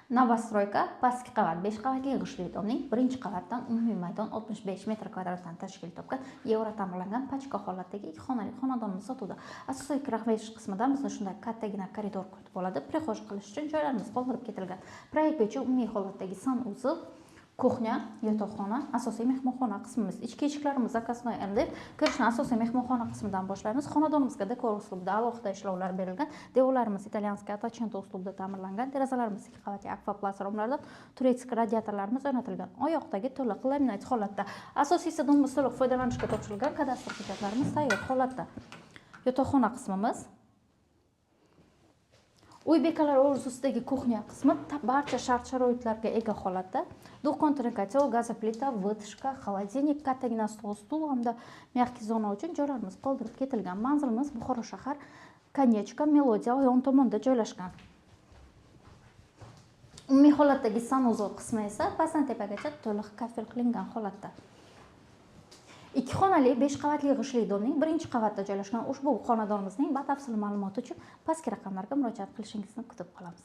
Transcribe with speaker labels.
Speaker 1: Novostroyka pastki qavat 5 qavatli g'ishtli domning birinchi qavatdan umumiy maydon 65 metr kvadratdan tashkil topgan yevro ta'mirlangan pachka holatdagi 2 xonali xonadonimiz sotuvda. Asosiy kirash qismidan bizni shunday kattagina koridor kutib oladi. Prixoj qilish uchun joylarimiz qoldirib ketilgan. Proyekt bo'yicha umumiy holatdagi sanuzel, kuxnya, yotoqxona, asosiy mehmonxona qismimiz. Ichki eshiklarimiz zakaznoy MDF. Kirishni asosiy mehmonxona qismidan boshlaymiz. Xonadonimizga dekor uslubida alohida ishlovlar berilgan. Devorlarimiz italyanskiy atachento uslubida ta'mirlangan. Derazalarimiz 2 qavatli akvaplast romlardan turetskiy radiatorlarimiz o'rnatilgan. Oyoqdagi to'liq laminat holatda. Asosiysi domimiz to'liq foydalanishga topshirilgan. Kadastr hujjatlarimiz tayyor holatda. Yotoqxona qismimiz. Uy bekalar o'rzusidagi kuxnya qismi barcha shart-sharoitlarga ega holatda. Duh kontrakatsiya, gaz plita, vытяжка, холодильник, kattagina stul hamda mягкий zona uchun joylarimiz qoldirib ketilgan. Manzilimiz Buxoro shahar, Konyechka, Melodiya yon tomonda joylashgan. Umumiy holatdagi sanuzel qismi esa pastdan tepagacha to'liq kafel qilingan holatda. 2 xonali 5 qavatli g'ishtli domning birinchi qavatda joylashgan ushbu xonadonimizning batafsil ma'lumoti uchun pastki raqamlarga murojaat qilishingizni kutib qolamiz.